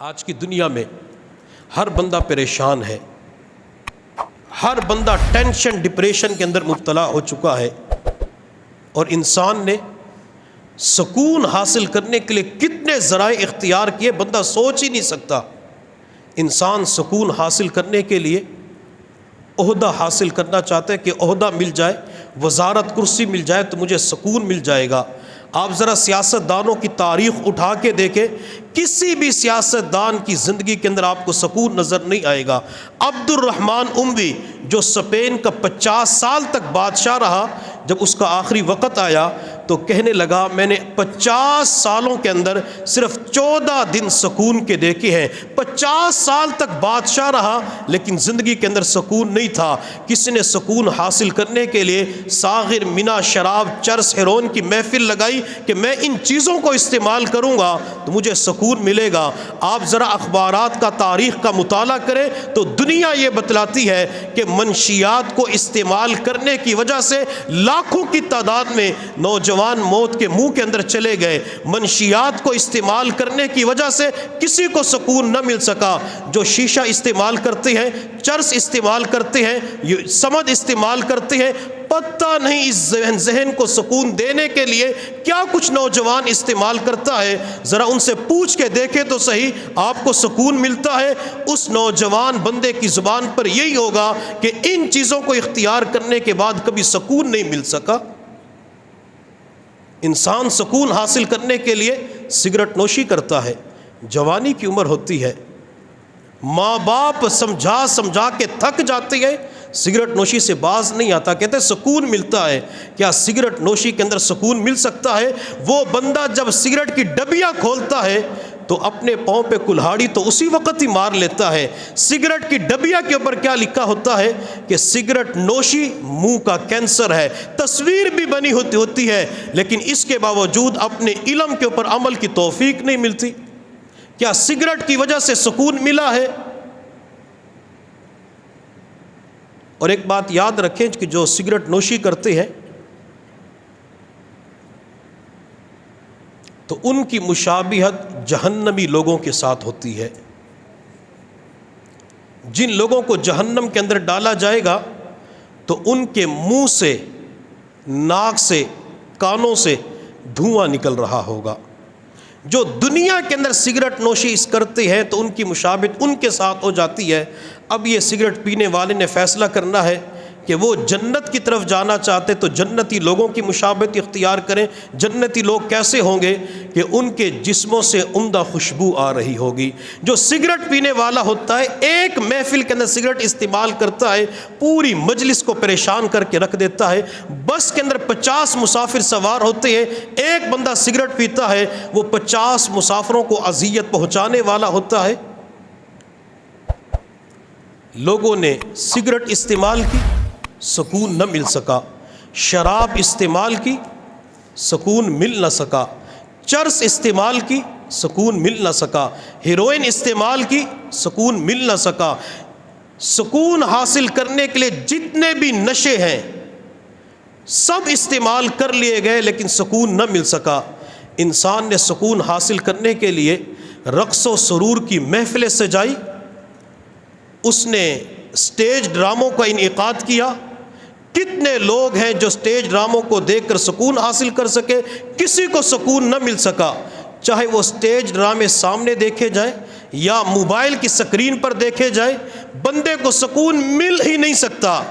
آج کی دنیا میں ہر بندہ پریشان ہے، ہر بندہ ٹینشن ڈپریشن کے اندر مبتلا ہو چکا ہے، اور انسان نے سکون حاصل کرنے کے لیے کتنے ذرائع اختیار کیے بندہ سوچ ہی نہیں سکتا۔ انسان سکون حاصل کرنے کے لیے عہدہ حاصل کرنا چاہتا ہے کہ عہدہ مل جائے، وزارت کرسی مل جائے تو مجھے سکون مل جائے گا۔ آپ ذرا سیاست دانوں کی تاریخ اٹھا کے دیکھیں، کسی بھی سیاست دان کی زندگی کے اندر آپ کو سکون نظر نہیں آئے گا۔ عبد الرحمن اموی جو اسپین کا 50 سال تک بادشاہ رہا، جب اس کا آخری وقت آیا تو کہنے لگا میں نے 50 سالوں کے اندر صرف 14 دن سکون کے دیکھے ہیں۔ 50 سال تک بادشاہ رہا لیکن زندگی کے اندر سکون نہیں تھا۔ کسی نے سکون حاصل کرنے کے لیے ساغر، مینا، شراب، چرس، ہیروئن کی محفل لگائی کہ میں ان چیزوں کو استعمال کروں گا تو مجھے سکون ملے گا۔ آپ ذرا اخبارات کا، تاریخ کا مطالعہ کریں تو دنیا یہ بتلاتی ہے کہ منشیات کو استعمال کرنے کی وجہ سے لاکھوں کی تعداد میں نوجوان موت کے منہ کے اندر چلے گئے۔ منشیات کو استعمال کرنے کی وجہ سے کسی کو سکون نہ مل سکا۔ جو شیشہ استعمال کرتے ہیں، چرس استعمال کرتے ہیں، سمد استعمال کرتے ہیں، پتہ نہیں اس ذہن کو سکون دینے کے لیے کیا کچھ نوجوان استعمال کرتا ہے۔ ذرا ان سے پوچھ کے دیکھیں تو صحیح، آپ کو سکون ملتا ہے؟ اس نوجوان بندے کی زبان پر یہی ہوگا کہ ان چیزوں کو اختیار کرنے کے بعد کبھی سکون نہیں مل سکا۔ انسان سکون حاصل کرنے کے لیے سگریٹ نوشی کرتا ہے، جوانی کی عمر ہوتی ہے، ماں باپ سمجھا سمجھا کے تھک جاتے ہیں، سگریٹ نوشی سے باز نہیں آتا، کہتے ہیں سکون ملتا ہے۔ کیا سگریٹ نوشی کے اندر سکون مل سکتا ہے؟ وہ بندہ جب سگریٹ کی ڈبیاں کھولتا ہے تو اپنے پاؤں پہ کلہاڑی تو اسی وقت ہی مار لیتا ہے۔ سگریٹ کی ڈبیا کے اوپر کیا لکھا ہوتا ہے کہ سگریٹ نوشی منہ کا کینسر ہے، تصویر بھی بنی ہوتی ہے، لیکن اس کے باوجود اپنے علم کے اوپر عمل کی توفیق نہیں ملتی۔ کیا سگریٹ کی وجہ سے سکون ملا ہے؟ اور ایک بات یاد رکھیں کہ جو سگریٹ نوشی کرتے ہیں تو ان کی مشابہت جہنمی لوگوں کے ساتھ ہوتی ہے۔ جن لوگوں کو جہنم کے اندر ڈالا جائے گا تو ان کے منہ سے، ناک سے، کانوں سے دھواں نکل رہا ہوگا۔ جو دنیا کے اندر سگریٹ نوشی کرتے ہیں تو ان کی مشابہت ان کے ساتھ ہو جاتی ہے۔ اب یہ سگریٹ پینے والے نے فیصلہ کرنا ہے کہ وہ جنت کی طرف جانا چاہتے تو جنتی لوگوں کی مشابہت اختیار کریں۔ جنتی لوگ کیسے ہوں گے کہ ان کے جسموں سے عمدہ خوشبو آ رہی ہوگی۔ جو سگریٹ پینے والا ہوتا ہے، ایک محفل کے اندر سگریٹ استعمال کرتا ہے، پوری مجلس کو پریشان کر کے رکھ دیتا ہے۔ بس کے اندر 50 مسافر سوار ہوتے ہیں، ایک بندہ سگریٹ پیتا ہے، وہ 50 مسافروں کو اذیت پہنچانے والا ہوتا ہے۔ لوگوں نے سگریٹ استعمال کی، سکون نہ مل سکا، شراب استعمال کی، سکون مل نہ سکا، چرس استعمال کی، سکون مل نہ سکا، ہیروئن استعمال کی، سکون مل نہ سکا۔ سکون حاصل کرنے کے لیے جتنے بھی نشے ہیں سب استعمال کر لیے گئے لیکن سکون نہ مل سکا۔ انسان نے سکون حاصل کرنے کے لیے رقص و سرور کی محفلیں سجائی، اس نے سٹیج ڈراموں کا انعقاد کیا۔ کتنے لوگ ہیں جو سٹیج ڈراموں کو دیکھ کر سکون حاصل کر سکے؟ کسی کو سکون نہ مل سکا، چاہے وہ سٹیج ڈرامے سامنے دیکھے جائیں یا موبائل کی سکرین پر دیکھے جائیں، بندے کو سکون مل ہی نہیں سکتا۔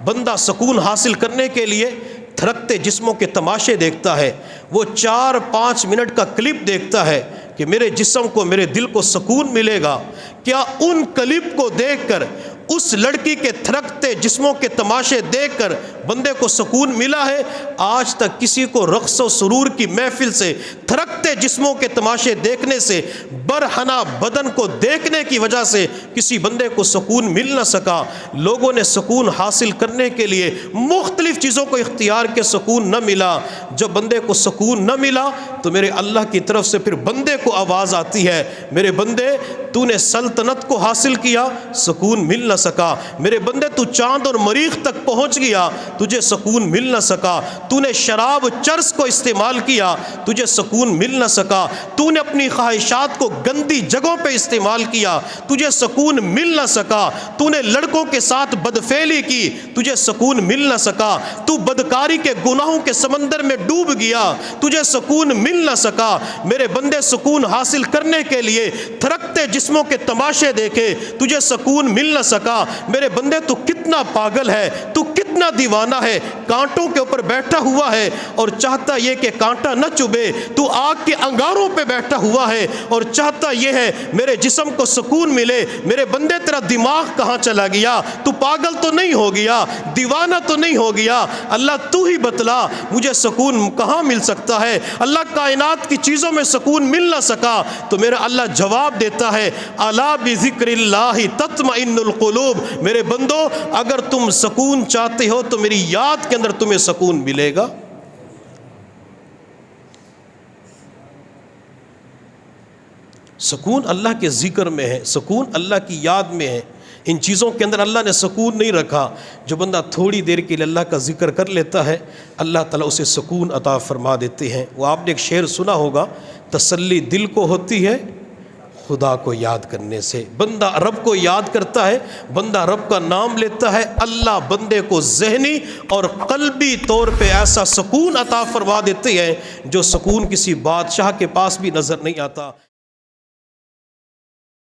بندہ سکون حاصل کرنے کے لیے تھرکتے جسموں کے تماشے دیکھتا ہے، وہ 4-5 منٹ کا کلپ دیکھتا ہے کہ میرے جسم کو، میرے دل کو سکون ملے گا۔ کیا ان کلپ کو دیکھ کر، اس لڑکی کے تھرکتے جسموں کے تماشے دیکھ کر بندے کو سکون ملا ہے؟ آج تک کسی کو رقص و سرور کی محفل سے، تھرکتے جسموں کے تماشے دیکھنے سے، برہنہ بدن کو دیکھنے کی وجہ سے کسی بندے کو سکون مل نہ سکا۔ لوگوں نے سکون حاصل کرنے کے لیے مختلف چیزوں کو اختیار کے سکون نہ ملا۔ جب بندے کو سکون نہ ملا تو میرے اللہ کی طرف سے پھر بندے کو آواز آتی ہے، میرے بندے تو نے سلطنت کو حاصل کیا، سکون مل نہ سکا۔ میرے بندے تو چاند اور مریخ تک پہنچ گیا، تجھے سکون مل نہ سکا، تو نے شراب چرس کو استعمال کیا، تجھے سکون مل نہ سکا، تو نے اپنی خواہشات کو گندی جگہوں پہ استعمال کیا، تجھے سکون مل نہ سکا، تو نے لڑکوں کے ساتھ بدفعلی کی، تجھے سکون مل نہ سکا، تو بدکاری کے گناہوں کے سمندر میں ڈوب گیا، تجھے سکون مل نہ سکا۔ میرے بندے، سکون حاصل کرنے کے لیے تھرکتے جسموں کے تماشے دیکھے، تجھے سکون مل نہ سکا۔ میرے بندے، تو کتنا پاگل ہے، تو کتنا دیوانہ ہے، کانٹوں کے اوپر بیٹھا ہوا ہے اور چاہتا یہ کہ کانٹا نہ چبھے، تو آگ کے انگاروں پہ بیٹھا ہوا ہے اور چاہتا یہ ہے میرے جسم کو سکون ملے۔ میرے بندے، تیرا دماغ کہاں چلا گیا؟ تو پاگل تو نہیں ہو گیا، دیوانہ تو نہیں ہو گیا؟ اللہ تو ہی بتلا مجھے سکون کہاں مل سکتا ہے؟ اللہ کائنات کی چیزوں میں سکون مل نہ سکا تو میرا اللہ جواب دیتا ہے، الا بذکر اللہ تطمئن القلوب۔ میرے بندو، اگر تم سکون چاہتے ہو تو میری یاد کے اندر تمہیں سکون ملے گا۔ سکون اللہ کے ذکر میں ہے، سکون اللہ کی یاد میں ہے۔ ان چیزوں کے اندر اللہ نے سکون نہیں رکھا۔ جو بندہ تھوڑی دیر کے لیے اللہ کا ذکر کر لیتا ہے، اللہ تعالیٰ اسے سکون عطا فرما دیتے ہیں۔ وہ آپ نے ایک شعر سنا ہوگا، تسلی دل کو ہوتی ہے خدا کو یاد کرنے سے۔ بندہ رب کو یاد کرتا ہے، بندہ رب کا نام لیتا ہے، اللہ بندے کو ذہنی اور قلبی طور پہ ایسا سکون عطا فرما دیتے ہیں جو سکون کسی بادشاہ کے پاس بھی نظر نہیں آتا۔